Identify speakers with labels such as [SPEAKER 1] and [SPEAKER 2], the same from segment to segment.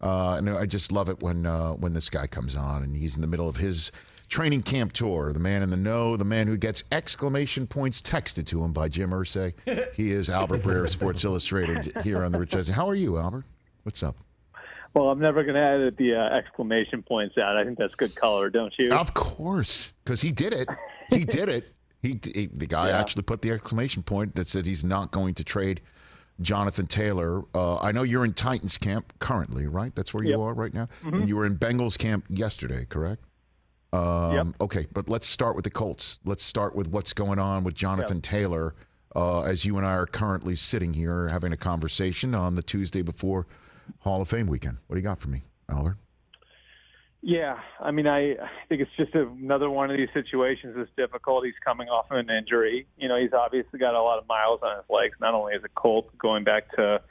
[SPEAKER 1] And I just love it when this guy comes on and he's in the middle of his training camp tour. The man in the know, the man who gets exclamation points texted to him by Jim Irsay. He is Albert Breer of Sports Illustrated here on the Rich Eisen. How are you, Albert? What's up?
[SPEAKER 2] Well, I'm never going to edit the exclamation points out. I think that's good color, don't you?
[SPEAKER 1] Of course, because he did it. He did it. The guy actually put the exclamation point that said he's not going to trade Jonathan Taylor. I know you're in Titans camp currently, right? That's where you are right now? Mm-hmm. And you were in Bengals camp yesterday, correct? Okay, but let's start with the Colts. Let's start with what's going on with Jonathan Taylor as you and I are currently sitting here having a conversation on the Tuesday before Hall of Fame weekend. What do you got for me, Albert?
[SPEAKER 2] Yeah, I mean, I think it's just another one of these situations that's difficult. He's coming off of an injury. He's obviously got a lot of miles on his legs, not only as a Colt going back to,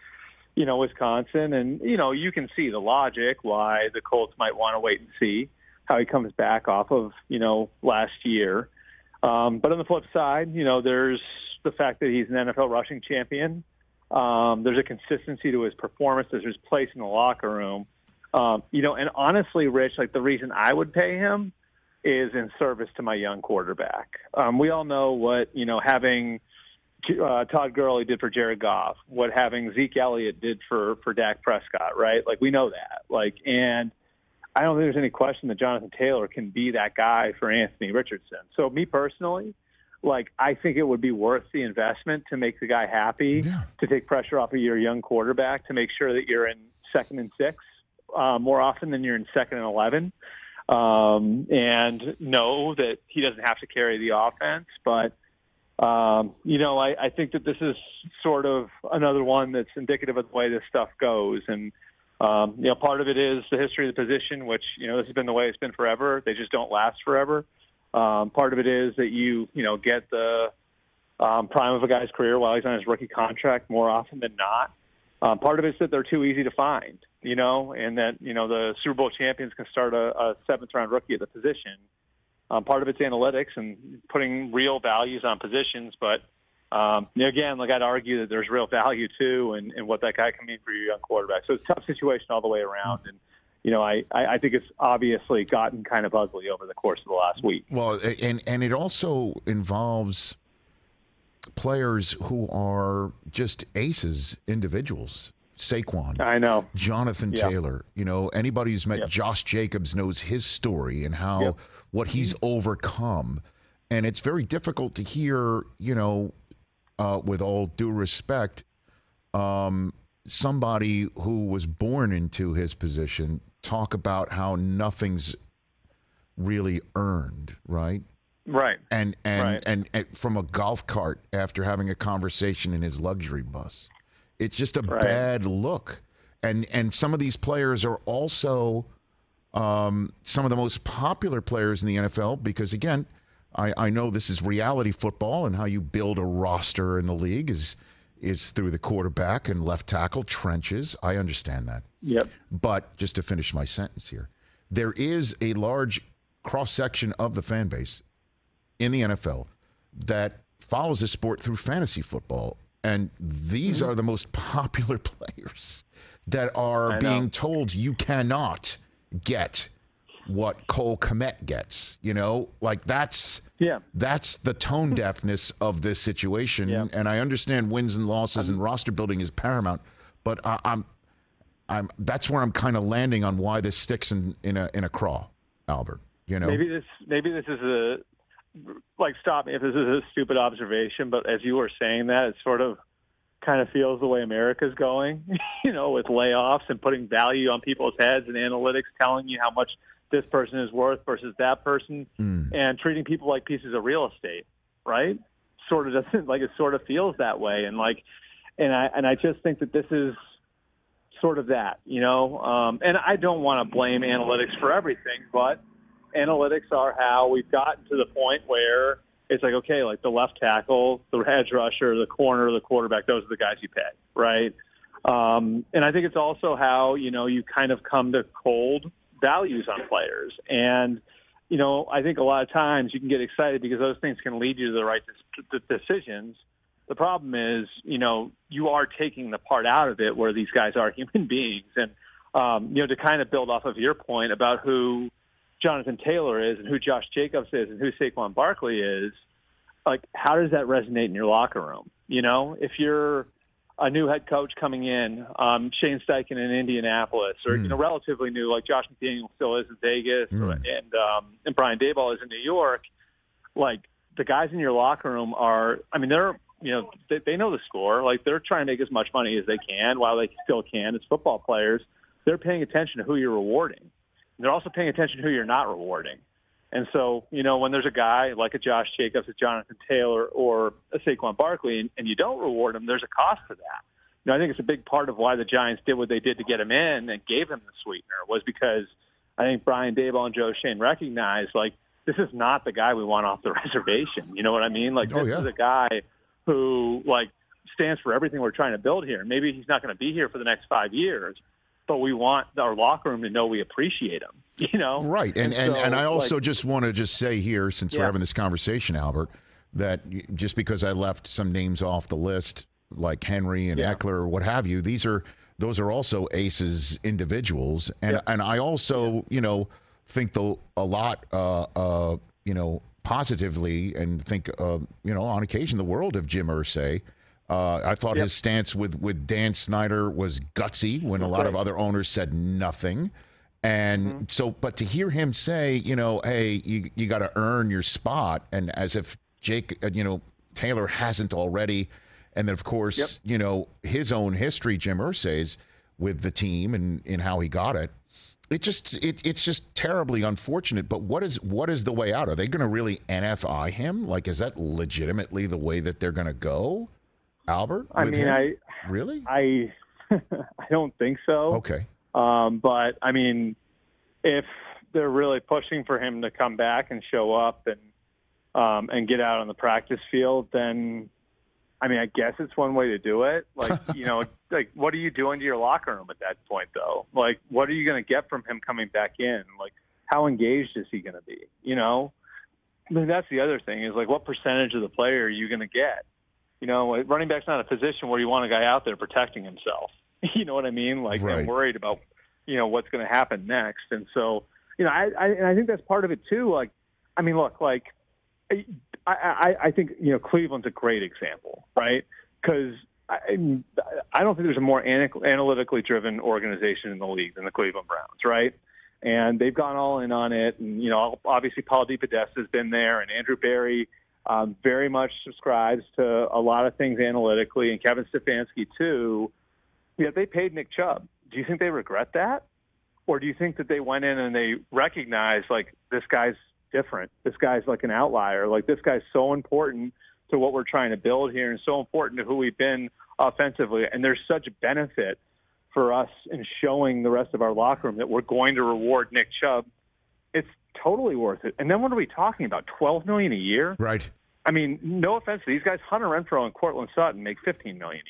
[SPEAKER 2] Wisconsin. And, you can see the logic why the Colts might want to wait and see how he comes back off of, last year. But on the flip side, there's the fact that he's an NFL rushing champion. There's a consistency to his performance. There's his place in the locker room. And honestly, Rich, the reason I would pay him is in service to my young quarterback. We all know what, having Todd Gurley did for Jared Goff, what having Zeke Elliott did for Dak Prescott, right? We know that. And I don't think there's any question that Jonathan Taylor can be that guy for Anthony Richardson. So me personally, I think it would be worth the investment to make the guy happy, to take pressure off of your young quarterback, to make sure that you're in 2nd and 6 more often than you're in 2nd and 11, and know that he doesn't have to carry the offense. But, I think that this is sort of another one that's indicative of the way this stuff goes. And, part of it is the history of the position, which, this has been the way it's been forever. They just don't last forever. Part of it is that you get the prime of a guy's career while he's on his rookie contract more often than not. Part of it is that they're too easy to find, and that, the Super Bowl champions can start a 7th-round rookie at the position. Part of it's analytics and putting real values on positions. But, again, I'd argue that there's real value, too, in what that guy can mean for your young quarterback. So it's a tough situation all the way around. And, I think it's obviously gotten kind of ugly over the course of the last week.
[SPEAKER 1] Well, and it also involves players who are just aces, individuals. Saquon.
[SPEAKER 2] I know.
[SPEAKER 1] Jonathan Taylor. Anybody who's met Josh Jacobs knows his story and how what he's overcome. And it's very difficult to hear, with all due respect, somebody who was born into his position talk about how nothing's really earned, right?
[SPEAKER 2] Right.
[SPEAKER 1] And from a golf cart after having a conversation in his luxury bus. It's just a bad look. And some of these players are also some of the most popular players in the NFL because, again, I know this is reality football and how you build a roster in the league is through the quarterback and left tackle trenches. I understand that.
[SPEAKER 2] Yep.
[SPEAKER 1] But just to finish my sentence here, there is a large cross-section of the fan base in the NFL that follows the sport through fantasy football. And these are the most popular players that are being told you cannot get what Cole Kmet gets. That's the tone deafness of this situation. Yeah. And I understand wins and losses and roster building is paramount, but I'm that's where I'm kind of landing on why this sticks in a craw, Albert.
[SPEAKER 2] Maybe this is stop me if this is a stupid observation, but as you were saying that, it sort of kind of feels the way America's going, with layoffs and putting value on people's heads and analytics telling you how much this person is worth versus that person and treating people like pieces of real estate, right? Sort of doesn't it sort of feels that way. And I just think that this is sort of that, and I don't want to blame analytics for everything, but analytics are how we've gotten to the point where it's okay, the left tackle, the edge rusher, the corner, the quarterback, those are the guys you pay, right? And I think it's also how, you kind of come to cold values on players. And, I think a lot of times you can get excited because those things can lead you to the right decisions. The problem is, you are taking the part out of it where these guys are human beings. And to kind of build off of your point about who Jonathan Taylor is and who Josh Jacobs is and who Saquon Barkley is, like, how does that resonate in your locker room? If you're a new head coach coming in, Shane Steichen in Indianapolis, or relatively new, like Josh McDaniel still is in Vegas, and Brian Daboll is in New York. Like, the guys in your locker room are, I mean, they're, they know the score. Like, they're trying to make as much money as they can while they still can as football players. They're paying attention to who you're rewarding. And they're also paying attention to who you're not rewarding. And so, when there's a guy like a Josh Jacobs, a Jonathan Taylor, or a Saquon Barkley, and you don't reward him, there's a cost to that. I think it's a big part of why the Giants did what they did to get him in and gave him the sweetener, was because I think Brian Daboll and Joe Shane recognized, like, this is not the guy we want off the reservation. You know what I mean? Like, this is a guy who, like, stands for everything we're trying to build here. Maybe he's not going to be here for the next 5 years, but we want our locker room to know we appreciate him.
[SPEAKER 1] Right. And I also just want to say here, since we're having this conversation, Albert, that just because I left some names off the list, like Henry and Eckler or what have you, those are also aces individuals. And I also, think a lot, positively, and think, on occasion, the world of Jim Irsay. I thought his stance with Dan Snyder was gutsy when a lot of other owners said nothing. And so, but to hear him say, hey, you got to earn your spot, and as if Taylor hasn't already. And then, of course, his own history, Jim Irsay's, with the team and in how he got it. It's just terribly unfortunate. But what is the way out? Are they going to really NFI him? Like, is that legitimately the way that they're going to go, Albert?
[SPEAKER 2] I mean,
[SPEAKER 1] really?
[SPEAKER 2] I don't think so.
[SPEAKER 1] Okay.
[SPEAKER 2] But I mean, if they're really pushing for him to come back and show up and get out on the practice field, then, I mean, I guess it's one way to do it. Like, like, what are you doing to your locker room at that point, though? Like, what are you going to get from him coming back in? Like, how engaged is he going to be? I mean, that's the other thing, is, like, what percentage of the player are you going to get? Running back's not a position where you want a guy out there protecting himself. You know what I mean? Like, I'm worried about, what's going to happen next. And so, I think that's part of it too. Like, I mean, look, like, I think, Cleveland's a great example, right? Because I don't think there's a more analytically driven organization in the league than the Cleveland Browns, right? And they've gone all in on it. And, obviously Paul DePodesta has been there, and Andrew Berry very much subscribes to a lot of things analytically, and Kevin Stefanski too. Yeah, they paid Nick Chubb. Do you think they regret that? Or do you think that they went in and they recognized, like, this guy's different. This guy's like an outlier. Like, this guy's so important to what we're trying to build here and so important to who we've been offensively. And there's such benefit for us in showing the rest of our locker room that we're going to reward Nick Chubb. It's totally worth it. And then what are we talking about? $12 million a year?
[SPEAKER 1] Right.
[SPEAKER 2] I mean, no offense to these guys, Hunter Renfrow and Cortland Sutton make $15 million a year.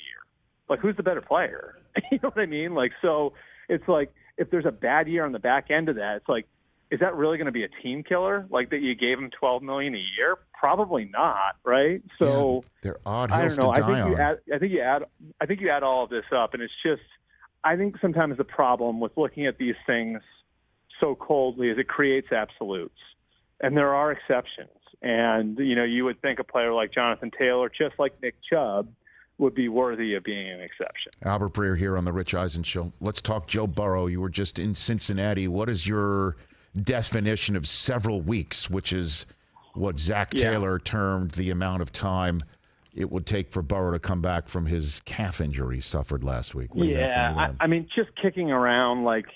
[SPEAKER 2] Like, who's the better player? You know what I mean? Like, so it's like, if there's a bad year on the back end of that, it's like, is that really going to be a team killer? Like, that you gave him $12 million a year? Probably not, right? So
[SPEAKER 1] they're odd hills to die on.
[SPEAKER 2] I think you add all of this up, and it's just, I think sometimes the problem with looking at these things so coldly is it creates absolutes, and there are exceptions. And you would think a player like Jonathan Taylor, just like Nick Chubb, would be worthy of being an exception.
[SPEAKER 1] Albert Breer here on the Rich Eisen Show. Let's talk Joe Burrow. You were just in Cincinnati. What is your definition of several weeks, which is what Zach Taylor termed the amount of time it would take for Burrow to come back from his calf injury he suffered last week?
[SPEAKER 2] I mean, just kicking around, like,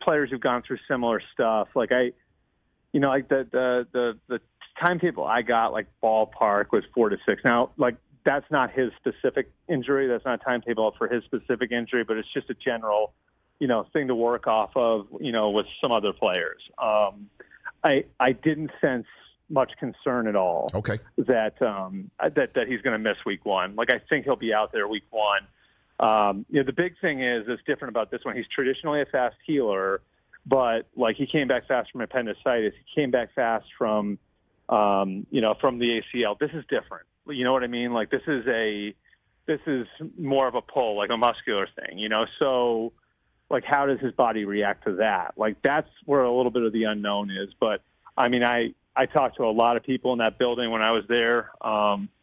[SPEAKER 2] players who've gone through similar stuff. Like, like the timetable I got, like, ballpark was 4 to 6. Now, like, that's not his specific injury. That's not a timetable for his specific injury, but it's just a general, thing to work off of, with some other players. I didn't sense much concern at all.
[SPEAKER 1] Okay.
[SPEAKER 2] That he's going to miss week one. Like, I think he'll be out there week one. The big thing that's different about this one. He's traditionally a fast healer, but, like, he came back fast from appendicitis. He came back fast from from the ACL. This is different. You know what I mean? Like, this is more of a pull, like a muscular thing, So like, how does his body react to that? Like, that's where a little bit of the unknown is. But, I mean, I talked to a lot of people in that building when I was there,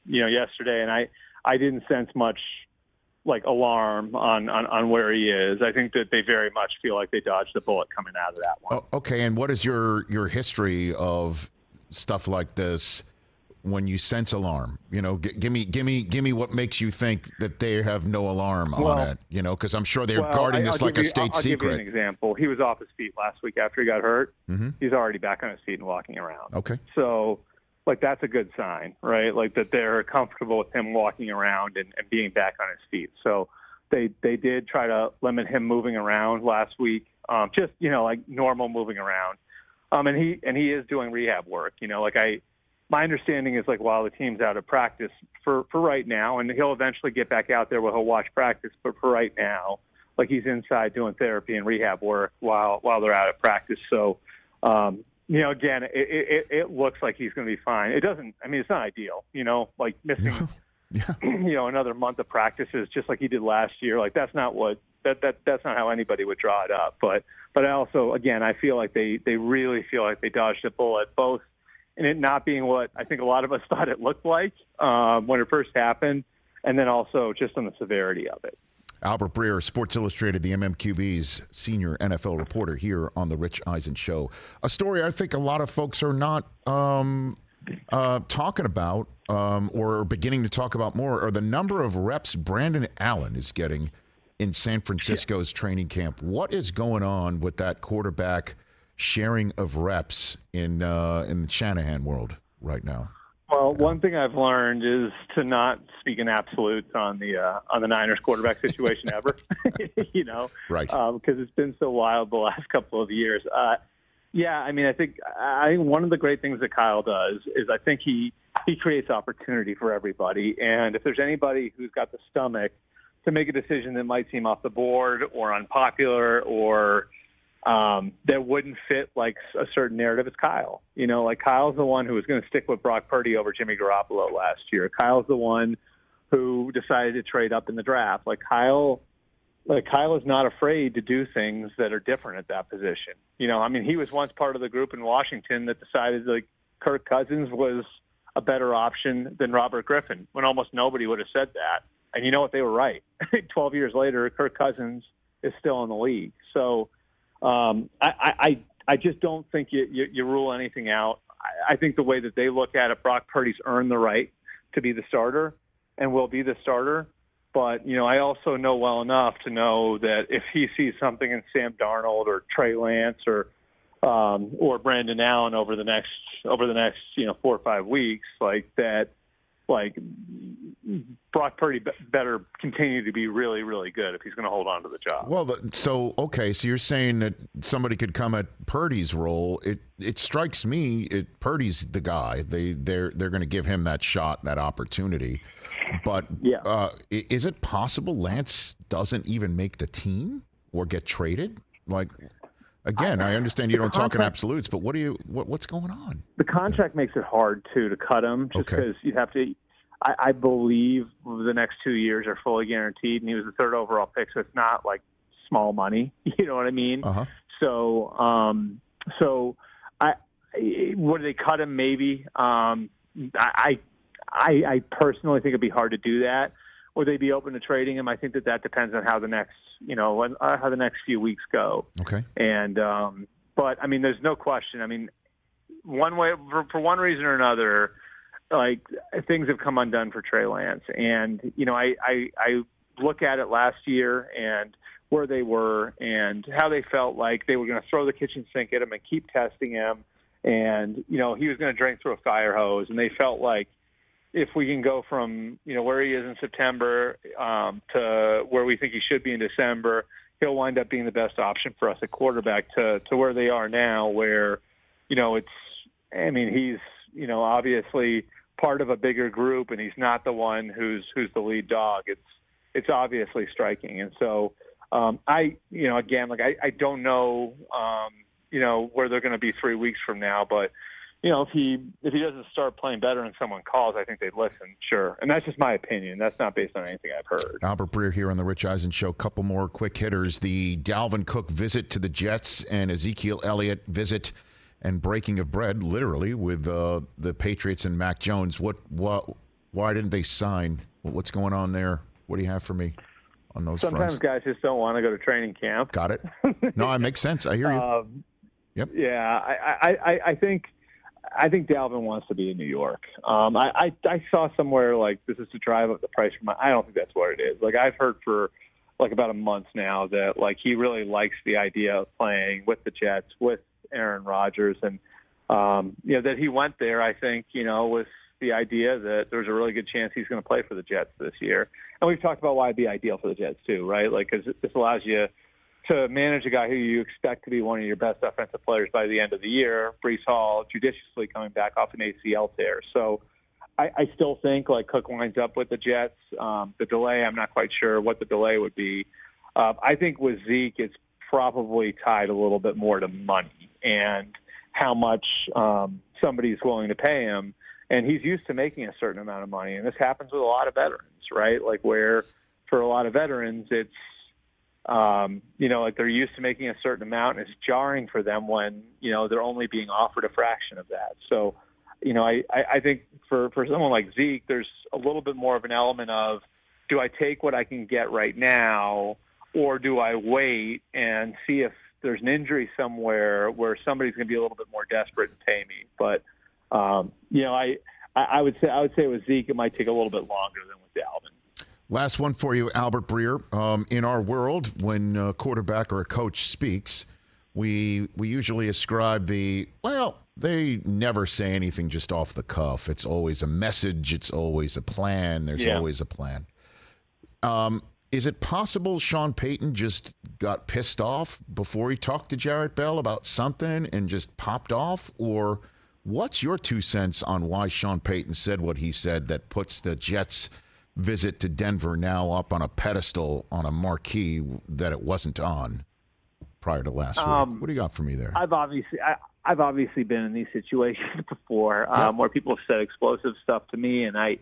[SPEAKER 2] yesterday, and I didn't sense much, like, alarm on where he is. I think that they very much feel like they dodged a bullet coming out of that one.
[SPEAKER 1] Oh, okay, and what is your history of stuff like this when you sense alarm? Give me what makes you think that they have no alarm on it, because I'm sure they're guarding this like a state secret.
[SPEAKER 2] I'll give you an example. He was off his feet last week after he got hurt.
[SPEAKER 1] Mm-hmm.
[SPEAKER 2] He's already back on his feet and walking around.
[SPEAKER 1] Okay.
[SPEAKER 2] So, like, that's a good sign, right? Like, that they're comfortable with him walking around and being back on his feet. So they did try to limit him moving around last week, just, like normal moving around. And he is doing rehab work, my understanding is, like, while the team's out of practice for right now, and he'll eventually get back out there where he'll watch practice, but for right now, like, he's inside doing therapy and rehab work while they're out of practice. So, again, it looks like he's going to be fine. It doesn't, I mean, it's not ideal, like missing, another month of practices just like he did last year. Like, that's not that's not how anybody would draw it up. But I also, again, I feel like they really feel like they dodged a bullet, both in it not being what I think a lot of us thought it looked like when it first happened, and then also just on the severity of it.
[SPEAKER 1] Albert Breer, Sports Illustrated, the MMQB's senior NFL reporter here on the Rich Eisen Show. A story I think a lot of folks are not talking about or beginning to talk about more are the number of reps Brandon Allen is getting in San Francisco's training camp. What is going on with that quarterback sharing of reps in the Shanahan world right now?
[SPEAKER 2] Well, one thing I've learned is to not speak in absolutes on the Niners quarterback situation ever.
[SPEAKER 1] Right?
[SPEAKER 2] Because it's been so wild the last couple of years. I mean, I think one of the great things that Kyle does is I think he creates opportunity for everybody, and if there's anybody who's got the stomach to make a decision that might seem off the board or unpopular or that wouldn't fit like a certain narrative, it's Kyle. Like, Kyle's the one who was going to stick with Brock Purdy over Jimmy Garoppolo last year. Kyle's the one who decided to trade up in the draft. Kyle is not afraid to do things that are different at that position. I mean, he was once part of the group in Washington that decided like Kirk Cousins was a better option than Robert Griffin when almost nobody would have said that. And you know what? They were right. 12 years later, Kirk Cousins is still in the league. So, I just don't think you rule anything out. I think the way that they look at it, Brock Purdy's earned the right to be the starter and will be the starter. But, I also know well enough to know that if he sees something in Sam Darnold or Trey Lance or Brandon Allen over the next 4 or 5 weeks, like Brock Purdy better continue to be really, really good if he's going to hold on to the job.
[SPEAKER 1] Well, so you're saying that somebody could come at Purdy's role. It strikes me, Purdy's the guy. They're going to give him that shot, that opportunity. But is it possible Lance doesn't even make the team or get traded? Like, again, I understand you don't talk in absolutes, but what's going on?
[SPEAKER 2] The contract makes it hard to cut him just because you'd have to. I believe the next 2 years are fully guaranteed, and he was the third overall pick, so it's not like small money. You know what I mean?
[SPEAKER 1] Uh-huh.
[SPEAKER 2] So would they cut him? Maybe. I personally think it'd be hard to do that. Would they be open to trading him? I think that depends on how the next few weeks go.
[SPEAKER 1] Okay.
[SPEAKER 2] And but I mean, there's no question. I mean, one way for one reason or another, like, things have come undone for Trey Lance. And I look at it last year and where they were and how they felt like they were going to throw the kitchen sink at him and keep testing him. And he was going to drink through a fire hose. And they felt like, if we can go from where he is in September to where we think he should be in December, he'll wind up being the best option for us at quarterback to where they are now, where he's obviously part of a bigger group and he's not the one who's the lead dog. It's obviously striking, and so I don't know where they're going to be 3 weeks from now, but if he doesn't start playing better and someone calls, I think they'd listen, sure. And that's just my opinion. That's not based on anything I've heard.
[SPEAKER 1] Albert Breer here on the Rich Eisen Show. Couple more quick hitters. The Dalvin Cook visit to the Jets and Ezekiel Elliott visit and breaking of bread, literally, with the Patriots and Mac Jones. Why didn't they sign? What's going on there? What do you have for me on those
[SPEAKER 2] Sometimes
[SPEAKER 1] fronts?
[SPEAKER 2] guys just don't want to go to training camp.
[SPEAKER 1] Got it. No, it makes sense. I hear you. Yep.
[SPEAKER 2] Yeah, I think Dalvin wants to be in New York. I saw somewhere like this is to drive up the price for I don't think that's what it is. Like I've heard for like about a month now that like he really likes the idea of playing with the Jets with Aaron Rodgers, and that he went there. I think with the idea that there's a really good chance he's going to play for the Jets this year. And we've talked about why it'd be ideal for the Jets too, right? Like because this allows you to manage a guy who you expect to be one of your best offensive players by the end of the year, Brees Hall, judiciously coming back off an ACL tear. So I still think like Cook winds up with the Jets. The delay, I'm not quite sure what the delay would be. I think with Zeke, it's probably tied a little bit more to money and how much somebody's willing to pay him. And he's used to making a certain amount of money. And this happens with a lot of veterans, right? Like where for a lot of veterans, it's, like they're used to making a certain amount, and it's jarring for them when, they're only being offered a fraction of that. So, I think for someone like Zeke, there's a little bit more of an element of, do I take what I can get right now, or do I wait and see if there's an injury somewhere where somebody's going to be a little bit more desperate and pay me? But, I would say with Zeke, it might take a little bit longer than with Dalvin.
[SPEAKER 1] Last one for you, Albert Breer. In our world, when a quarterback or a coach speaks, we usually ascribe they never say anything just off the cuff. It's always a message. It's always a plan. There's always a plan. Is it possible Sean Payton just got pissed off before he talked to Jarrett Bell about something and just popped off? Or what's your 2 cents on why Sean Payton said what he said that puts the Jets' visit to Denver now up on a pedestal on a marquee that it wasn't on prior to last week? What do you got for me there?
[SPEAKER 2] I've obviously been in these situations before where people have said explosive stuff to me, and I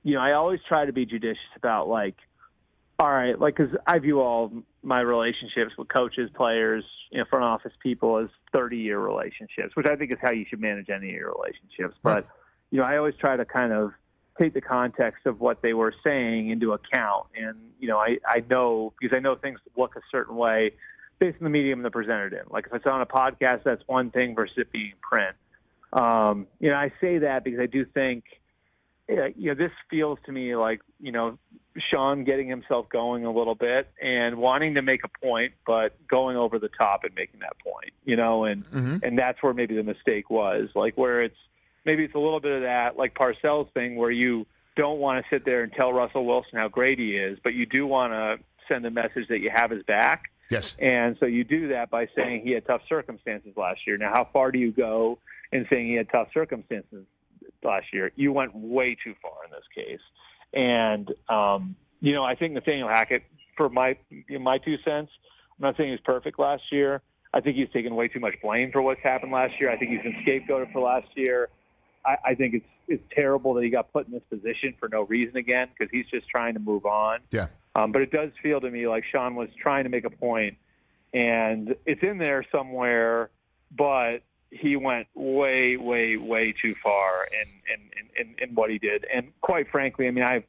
[SPEAKER 2] always try to be judicious about like, all right, like because I view all my relationships with coaches, players, front office people as 30-year relationships, which I think is how you should manage any of your relationships. But I always try to kind of take the context of what they were saying into account. And, I know, because I know things look a certain way based on the medium they're presented in. Like if it's on a podcast, that's one thing versus it being print. I say that because I do think, this feels to me like, Sean getting himself going a little bit and wanting to make a point, but going over the top and making that point, and that's where maybe the mistake was, like where maybe it's a little bit of that, like Parcells thing, where you don't want to sit there and tell Russell Wilson how great he is, but you do want to send a message that you have his back.
[SPEAKER 1] Yes.
[SPEAKER 2] And so you do that by saying he had tough circumstances last year. Now, how far do you go in saying he had tough circumstances last year? You went way too far in this case. And, I think Nathaniel Hackett, for my 2 cents, I'm not saying he was perfect last year. I think he's taken way too much blame for what's happened last year. I think he's been scapegoated for last year. I think it's terrible that he got put in this position for no reason again, because he's just trying to move on.
[SPEAKER 1] Yeah.
[SPEAKER 2] But it does feel to me like Sean was trying to make a point, and it's in there somewhere, but he went way, way, way too far in what he did. And quite frankly, I mean,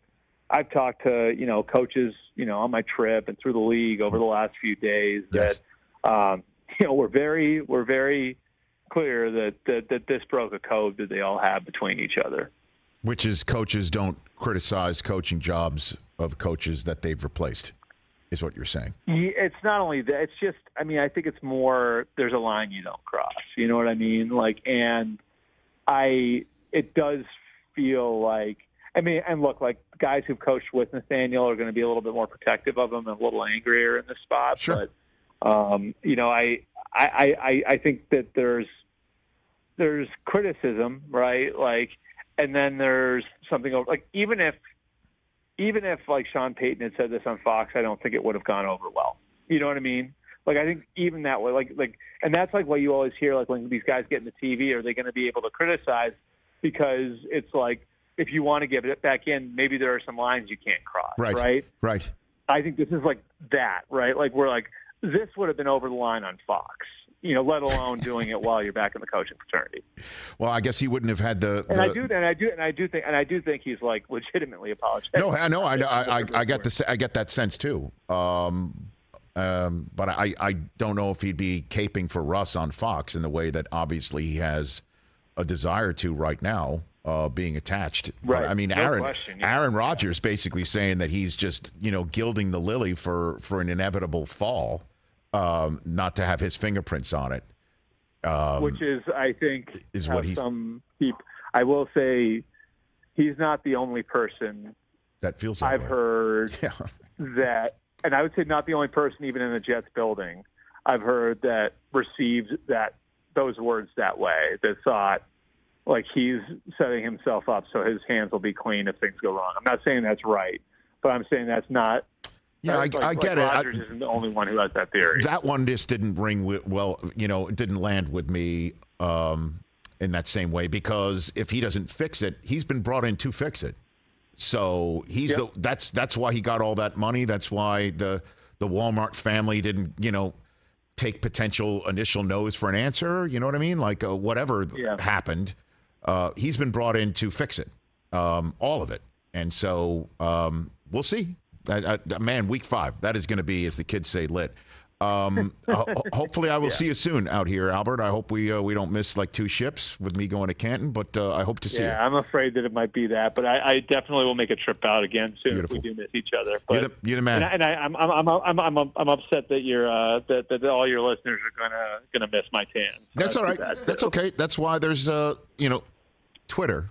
[SPEAKER 2] I've talked to, coaches, on my trip and through the league over the last few days that, we're very clear that this broke a code that they all have between each other.
[SPEAKER 1] Which is coaches don't criticize coaching jobs of coaches that they've replaced, is what you're saying.
[SPEAKER 2] Yeah, it's not only that. It's just, I mean, I think it's more, there's a line you don't cross. You know what I mean? Like, and it does feel like, I mean, and look, like guys who've coached with Nathaniel are going to be a little bit more protective of him and a little angrier in this spot.
[SPEAKER 1] Sure.
[SPEAKER 2] But, I think that there's criticism, right? Like, and then there's something over, like, even if like Sean Payton had said this on Fox, I don't think it would have gone over well. You know what I mean? Like, I think even that way, and that's like what you always hear, like when these guys get in the TV, are they going to be able to criticize? Because it's like, if you want to give it back in, maybe there are some lines you can't cross, right?
[SPEAKER 1] Right.
[SPEAKER 2] I think this is like that, right? Like, we're like, this would have been over the line on Fox, let alone doing it while you're back in the coaching fraternity. Well,
[SPEAKER 1] I guess he wouldn't have had the.
[SPEAKER 2] And I do think he's like legitimately apologetic.
[SPEAKER 1] No, I know. I get that sense too. But I don't know if he'd be caping for Russ on Fox in the way that obviously he has a desire to right now, being attached.
[SPEAKER 2] Right.
[SPEAKER 1] But, I mean, Aaron Rodgers basically saying that he's just gilding the lily for an inevitable fall. Not to have his fingerprints on it,
[SPEAKER 2] which is, I think,
[SPEAKER 1] is what
[SPEAKER 2] some people. I will say, he's not the only person
[SPEAKER 1] that feels that
[SPEAKER 2] I've
[SPEAKER 1] way.
[SPEAKER 2] heard that, and I would say not the only person, even in the Jets building, I've heard that received those words that way. That thought like he's setting himself up so his hands will be clean if things go wrong. I'm not saying that's right, but I'm saying that's not.
[SPEAKER 1] Yeah, I get it.
[SPEAKER 2] Rodgers isn't the only one who has that theory.
[SPEAKER 1] That one just didn't ring well. It didn't land with me in that same way, because if he doesn't fix it, he's been brought in to fix it. So that's why he got all that money. That's why the Walmart family didn't take potential initial no's for an answer. You know what I mean? Like whatever happened, he's been brought in to fix it, all of it. And so we'll see. Man, week 5, that is going to be, as the kids say, lit. Hopefully I will see you soon out here, Albert. I hope we don't miss like 2 ships with me going to Canton, but I hope to see you.
[SPEAKER 2] Yeah, I'm afraid that it might be that, but I definitely will make a trip out again soon. Beautiful. If we do miss each other. But,
[SPEAKER 1] you're the man.
[SPEAKER 2] And I'm upset that you're that all your listeners are gonna miss my tan. So
[SPEAKER 1] that's all right. That's okay. That's why there's Twitter.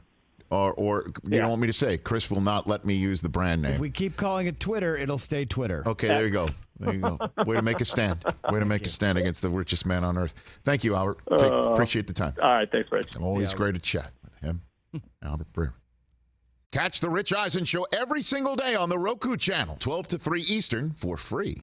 [SPEAKER 1] Or you don't want me to say, Chris will not let me use the brand name.
[SPEAKER 3] If we keep calling it Twitter, it'll stay Twitter.
[SPEAKER 1] Okay, there you go. There you go. Way to make a stand. Way to make a stand against the richest man on earth. Thank you, Albert. Appreciate the time.
[SPEAKER 2] All right, thanks, Rich.
[SPEAKER 1] Always great to chat with him, Albert Breer. Catch the Rich Eisen Show every single day on the Roku channel, 12 to 3 Eastern, for free.